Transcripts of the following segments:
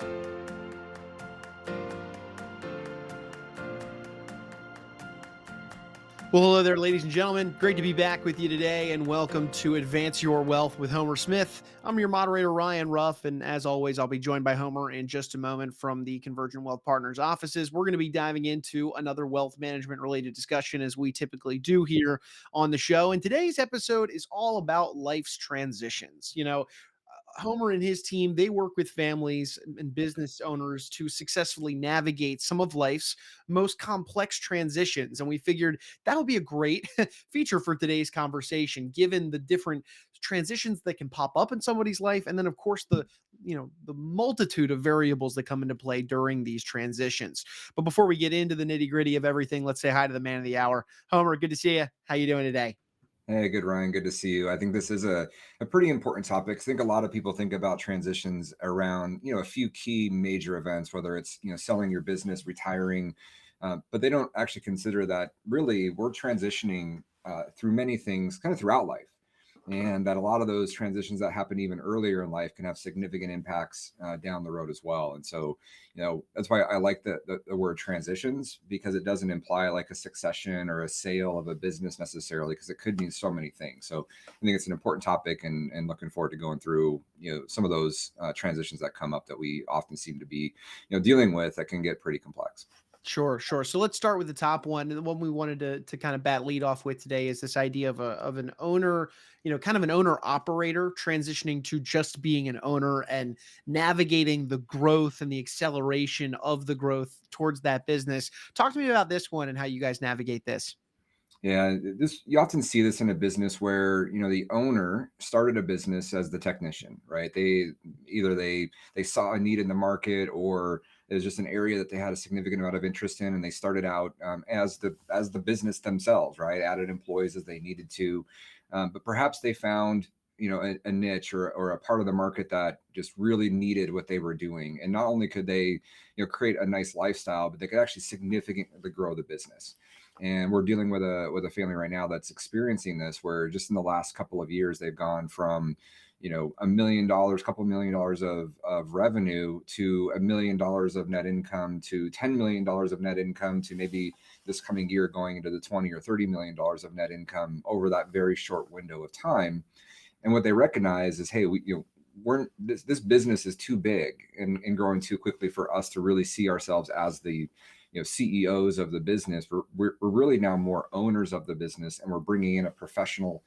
Well, hello there, ladies and gentlemen. Great to be back with you today, and welcome to Advance Your Wealth with Homer Smith. I'm your moderator, Ryan Ruff, and as always, I'll be joined by Homer in just a moment from the Convergent Wealth Partners offices. We're going to be diving into another wealth management related discussion, as we typically do here on the show. And today's episode is all about life's transitions. Homer and his team, they work with families and business owners to successfully navigate some of life's most complex transitions. And we figured that would be a great feature for today's conversation, given the different transitions that can pop up in somebody's life. And then, of course, the multitude of variables that come into play during these transitions. But before we get into the nitty gritty of everything, let's say hi to the man of the hour. Homer, good to see you. How you doing today? Hey, good, Ryan. Good to see you. I think this is a pretty important topic. I think a lot of people think about transitions around, a few key major events, whether it's, selling your business, retiring, but they don't actually consider that really we're transitioning through many things kind of throughout life. And that a lot of those transitions that happen even earlier in life can have significant impacts down the road as well. And so, that's why I like the word transitions, because it doesn't imply like a succession or a sale of a business necessarily, because it could mean so many things. So I think it's an important topic, and looking forward to going through, some of those transitions that come up that we often seem to be, dealing with, that can get pretty complex. Sure, sure. So let's start with the top one. And the one we wanted to kind of bat lead off with today is this idea of an owner, kind of an owner operator transitioning to just being an owner and navigating the growth and the acceleration of the growth towards that business. Talk to me about this one and how you guys navigate this. Yeah, this you often see this in a business where, the owner started a business as the technician, right? They saw a need in the market, or it was just an area that they had a significant amount of interest in, and they started out as the business themselves, right? Added employees as they needed to, but perhaps they found, a niche, or a part of the market that just really needed what they were doing, and not only could they, create a nice lifestyle, but they could actually significantly grow the business. And we're dealing with a family right now that's experiencing this, where just in the last couple of years they've gone from, $1 million, couple $1 million of revenue, to $1 million of net income, to $10 million of net income, to maybe this coming year going into the 20 or $30 million of net income over that very short window of time. And what they recognize is, hey, this business is too big and growing too quickly for us to really see ourselves as the, CEOs of the business. We're really now more owners of the business, and we're bringing in a professional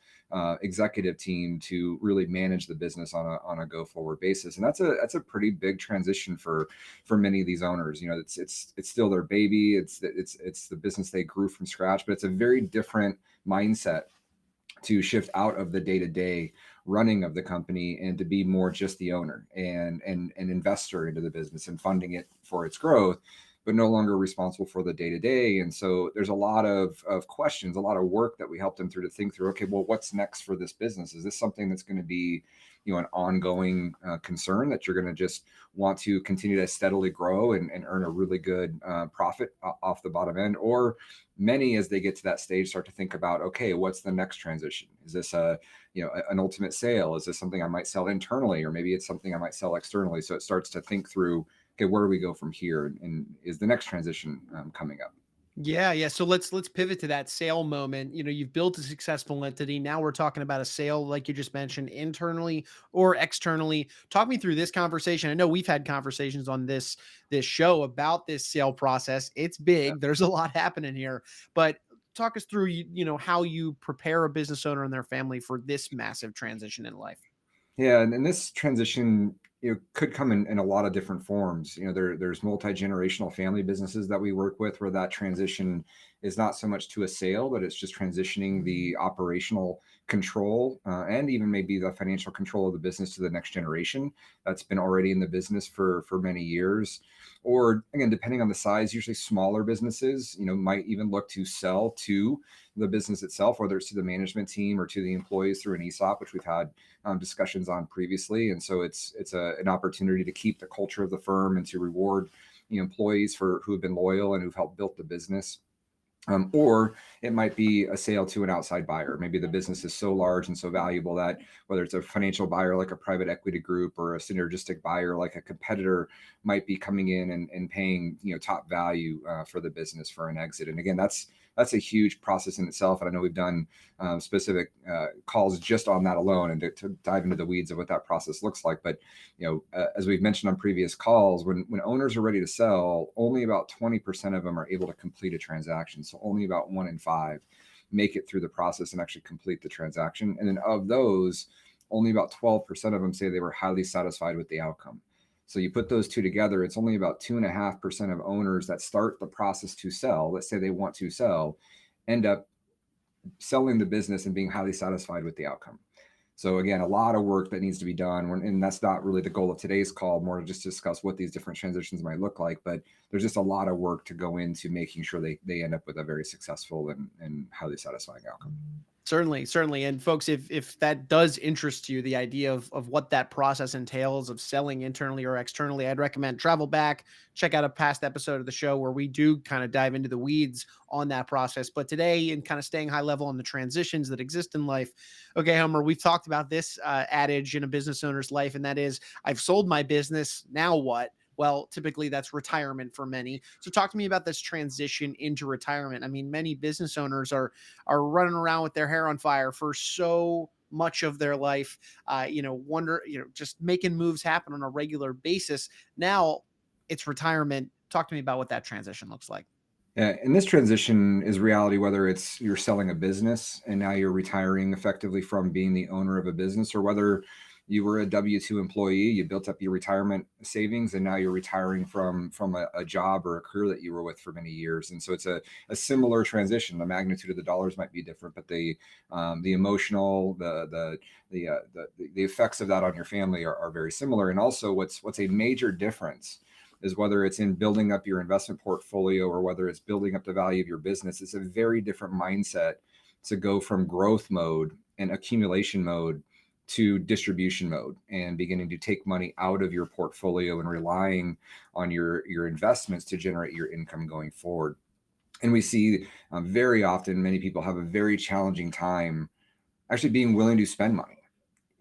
executive team to really manage the business on a go forward basis. And that's a pretty big transition for many of these owners. It's still their baby. It's the business they grew from scratch, but it's a very different mindset to shift out of the day-to-day running of the company, and to be more just the owner and an investor into the business and funding it for its growth, but no longer responsible for the day-to-day. And so there's a lot of questions, a lot of work that we help them through, to think through, okay, well, what's next for this business? Is this something that's going to be, an ongoing concern that you're going to just want to continue to steadily grow and earn a really good profit off the bottom end? Or many, as they get to that stage, start to think about, okay, what's the next transition? Is this an ultimate sale? Is this something I might sell internally, or maybe it's something I might sell externally? So it starts to think through, okay, where do we go from here? And is the next transition coming up? Yeah, yeah. So let's pivot to that sale moment. You've built a successful entity. Now we're talking about a sale, like you just mentioned, internally or externally. Talk me through this conversation. I know we've had conversations on this show about this sale process. It's big. There's a lot happening here, but talk us through how you prepare a business owner and their family for this massive transition in life. Yeah, and this transition, could come in a lot of different forms. There's multi-generational family businesses that we work with, where that transition is not so much to a sale, but it's just transitioning the operational control, and even maybe the financial control of the business to the next generation that's been already in the business for many years. Or again, depending on the size, usually smaller businesses, might even look to sell to the business itself, whether it's to the management team or to the employees through an ESOP, which we've had discussions on previously. And so an opportunity to keep the culture of the firm, and to reward employees who have been loyal and who've helped build the business. Or it might be a sale to an outside buyer. Maybe the business is so large and so valuable that whether it's a financial buyer like a private equity group or a synergistic buyer like a competitor might be coming in and paying top value for the business for an exit. And again, that's a huge process in itself. And I know we've done specific calls just on that alone, and to dive into the weeds of what that process looks like. But as we've mentioned on previous calls, when owners are ready to sell, only about 20% of them are able to complete a transaction. So only about 1 in 5 make it through the process and actually complete the transaction. And then of those, only about 12% of them say they were highly satisfied with the outcome. So you put those two together, it's only about 2.5% of owners that start the process to sell, let's say they want to sell, end up selling the business and being highly satisfied with the outcome. So again, a lot of work that needs to be done, and that's not really the goal of today's call, more to just discuss what these different transitions might look like. But there's just a lot of work to go into making sure they end up with a very successful and highly satisfying outcome. Certainly, certainly. And folks, if that does interest you, the idea of what that process entails of selling internally or externally, I'd recommend travel back, check out a past episode of the show where we do kind of dive into the weeds on that process. But today, in kind of staying high level on the transitions that exist in life, okay, Homer, we've talked about this adage in a business owner's life, and that is, I've sold my business. Now what? Well, typically that's retirement for many. So talk to me about this transition into retirement. I mean, many business owners are running around with their hair on fire for so much of their life, just making moves happen on a regular basis. Now it's retirement. Talk to me about what that transition looks like. And this transition is reality, whether it's you're selling a business and now you're retiring effectively from being the owner of a business, or whether you were a W-2 employee, you built up your retirement savings, and now you're retiring from a job or a career that you were with for many years. And so it's a similar transition. The magnitude of the dollars might be different, but the emotional, the effects of that on your family are very similar. And also, what's a major difference is whether it's in building up your investment portfolio or whether it's building up the value of your business. It's a very different mindset to go from growth mode and accumulation mode to distribution mode and beginning to take money out of your portfolio and relying on your investments to generate your income going forward. And we see very often many people have a very challenging time actually being willing to spend money.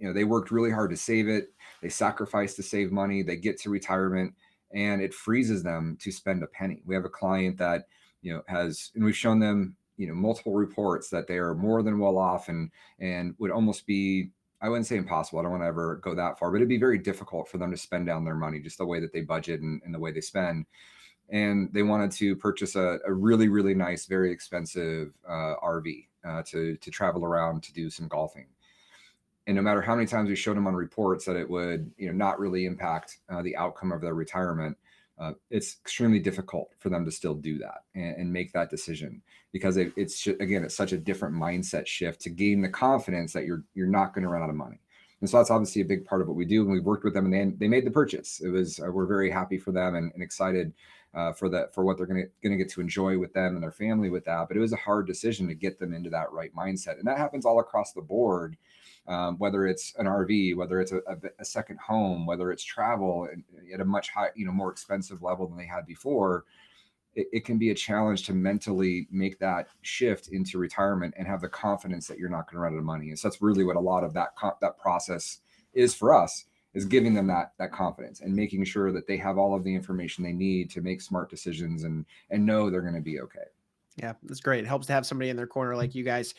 They worked really hard to save it, they sacrificed to save money, they get to retirement, and it freezes them to spend a penny. We have a client that and we've shown them multiple reports that they are more than well off, and would almost be, I wouldn't say impossible, I don't want to ever go that far, but it'd be very difficult for them to spend down their money, just the way that they budget and the way they spend. And they wanted to purchase a really, really nice, very expensive RV to travel around to do some golfing. And no matter how many times we showed them on reports that it would not really impact the outcome of their retirement, it's extremely difficult for them to still do that and make that decision, because it's such a different mindset shift to gain the confidence that you're not going to run out of money. And so that's obviously a big part of what we do. And we've worked with them, and they made the purchase. It was we're very happy for them and excited for what they're going to get to enjoy with them and their family with that. But it was a hard decision to get them into that right mindset, and that happens all across the board. Whether it's an RV, whether it's a second home, whether it's travel at a much high, more expensive level than they had before, it can be a challenge to mentally make that shift into retirement and have the confidence that you're not going to run out of money. And so that's really what a lot of that process is for us, is giving them that confidence and making sure that they have all of the information they need to make smart decisions and know they're going to be okay. Yeah, that's great. It helps to have somebody in their corner like you guys.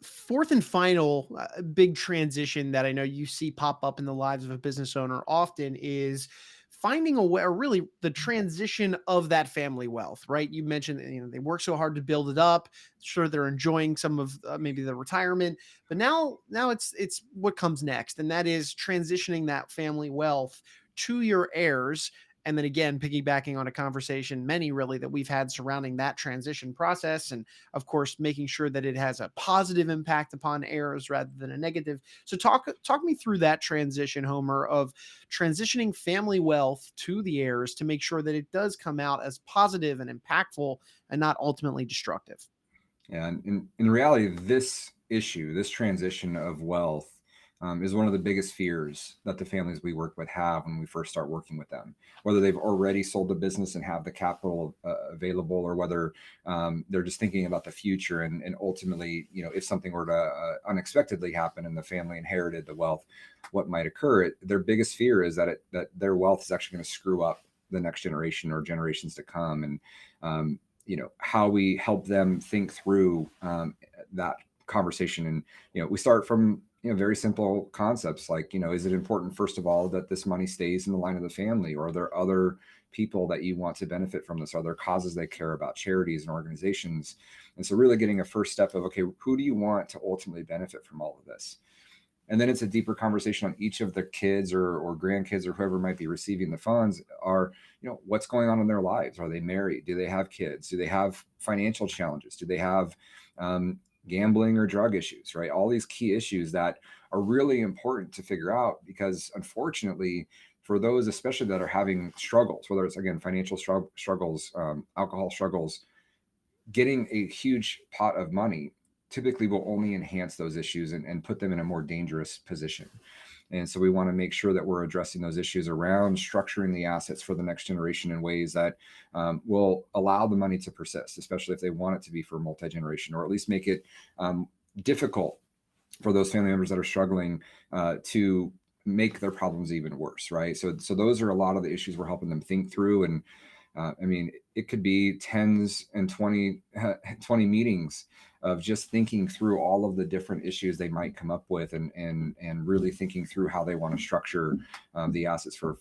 Fourth and final big transition that I know you see pop up in the lives of a business owner often is finding a way, or really the transition of that family wealth, right? You mentioned, they work so hard to build it up. Sure, they're enjoying some of maybe the retirement, but now it's what comes next, and that is transitioning that family wealth to your heirs. And then again, piggybacking on a conversation, many really that we've had surrounding that transition process. And of course, making sure that it has a positive impact upon heirs rather than a negative. So talk me through that transition, Homer, of transitioning family wealth to the heirs to make sure that it does come out as positive and impactful and not ultimately destructive. Yeah, and in reality, this transition of wealth is one of the biggest fears that the families we work with have when we first start working with them, whether they've already sold the business and have the capital available, or whether they're just thinking about the future. And ultimately, if something were to unexpectedly happen and the family inherited the wealth, what might occur? Their biggest fear is that their wealth is actually going to screw up the next generation or generations to come. And how we help them think through that conversation. And we start from very simple concepts like, is it important, first of all, that this money stays in the line of the family, or are there other people that you want to benefit from this? Are there causes they care about, charities and organizations? And so really getting a first step of, okay, who do you want to ultimately benefit from all of this? And then it's a deeper conversation on each of the kids or grandkids or whoever might be receiving the funds are, what's going on in their lives? Are they married? Do they have kids? Do they have financial challenges? Do they have gambling or drug issues, right? All these key issues that are really important to figure out, because unfortunately, for those especially that are having struggles, whether it's, again, financial struggles, alcohol struggles, getting a huge pot of money typically will only enhance those issues and put them in a more dangerous position. And so we want to make sure that we're addressing those issues around structuring the assets for the next generation in ways that will allow the money to persist, especially if they want it to be for multi-generation, or at least make it difficult for those family members that are struggling to make their problems even worse, right? So those are a lot of the issues we're helping them think through. And it could be tens and 20 meetings of just thinking through all of the different issues they might come up with, and really thinking through how they want to structure the assets for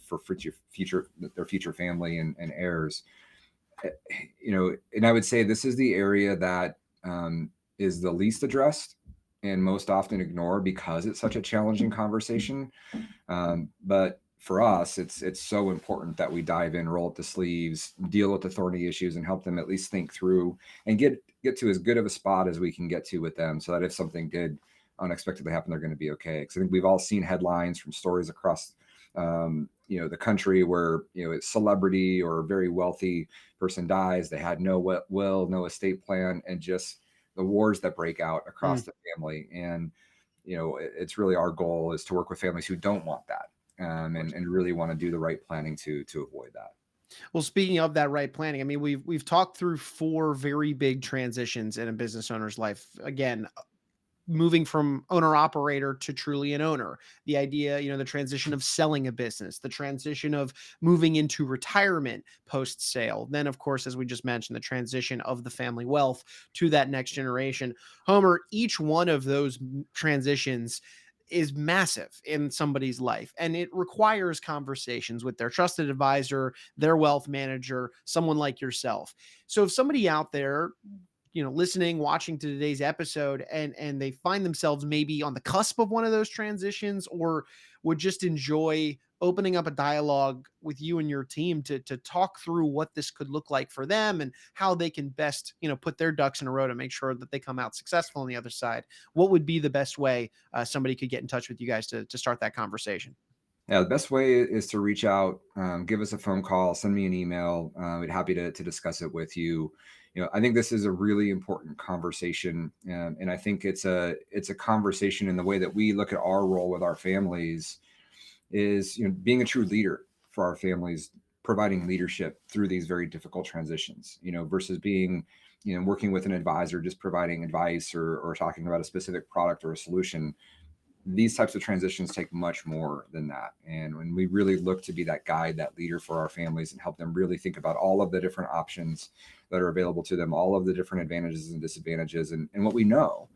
their future family and heirs. And I would say this is the area that is the least addressed and most often ignored because it's such a challenging conversation. But for us, it's so important that we dive in, roll up the sleeves, deal with the thorny issues, and help them at least think through and get to as good of a spot as we can get to with them, so that if something did unexpectedly happen, they're going to be okay. Because I think we've all seen headlines from stories across the country where a celebrity or a very wealthy person dies, they had no will, no estate plan, and just the wars that break out across the family. And it's really our goal is to work with families who don't want that. And really want to do the right planning to avoid that. Well, speaking of that right planning, I mean, we've talked through 4 very big transitions in a business owner's life. Again, moving from owner operator to truly an owner, the idea, the transition of selling a business, the transition of moving into retirement post sale. Then, of course, as we just mentioned, the transition of the family wealth to that next generation. Homer, each one of those transitions is massive in somebody's life, and it requires conversations with their trusted advisor, their wealth manager, someone like yourself. So if somebody out there, listening, watching to today's episode, and they find themselves maybe on the cusp of one of those transitions, or would just enjoy opening up a dialogue with you and your team to talk through what this could look like for them and how they can best, put their ducks in a row to make sure that they come out successful on the other side, what would be the best way somebody could get in touch with you guys to start that conversation? Yeah, the best way is to reach out, give us a phone call, send me an email. We'd be happy to discuss it with you. I think this is a really important conversation, and I think it's a conversation in the way that we look at our role with our families is being a true leader for our families, providing leadership through these very difficult transitions. Versus being working with an advisor, just providing advice or talking about a specific product or a solution. These types of transitions take much more than that. And when we really look to be that guide, that leader for our families, and help them really think about all of the different options that are available to them, all of the different advantages and disadvantages. And what we know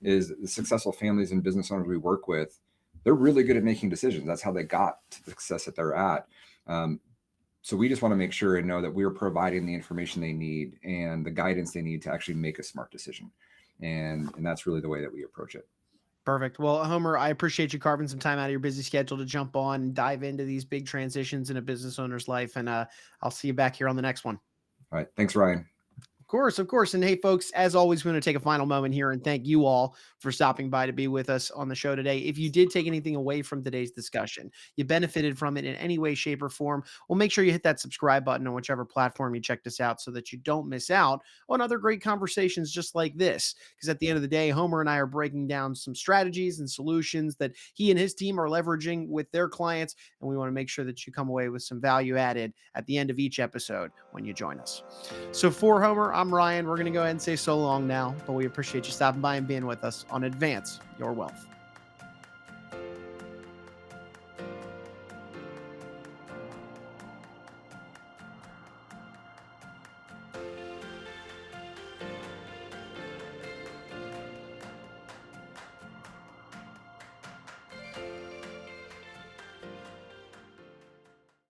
is the successful families and business owners we work with, they're really good at making decisions. That's how they got to the success that they're at. So we just want to make sure and know that we're providing the information they need and the guidance they need to actually make a smart decision. And that's really the way that we approach it. Perfect. Well, Homer, I appreciate you carving some time out of your busy schedule to jump on and dive into these big transitions in a business owner's life. And I'll see you back here on the next one. All right. Thanks, Ryan. Course, of course. And hey, folks, as always, we want to take a final moment here and thank you all for stopping by to be with us on the show today. If you did take anything away from today's discussion, you benefited from it in any way, shape, or form, well, make sure you hit that subscribe button on whichever platform you checked us out so that you don't miss out on other great conversations just like this. Because at the end of the day, Homer and I are breaking down some strategies and solutions that he and his team are leveraging with their clients. And we want to make sure that you come away with some value added at the end of each episode when you join us. So for Homer, I'm Ryan. We're going to go ahead and say so long now, but we appreciate you stopping by and being with us on Advance Your Wealth.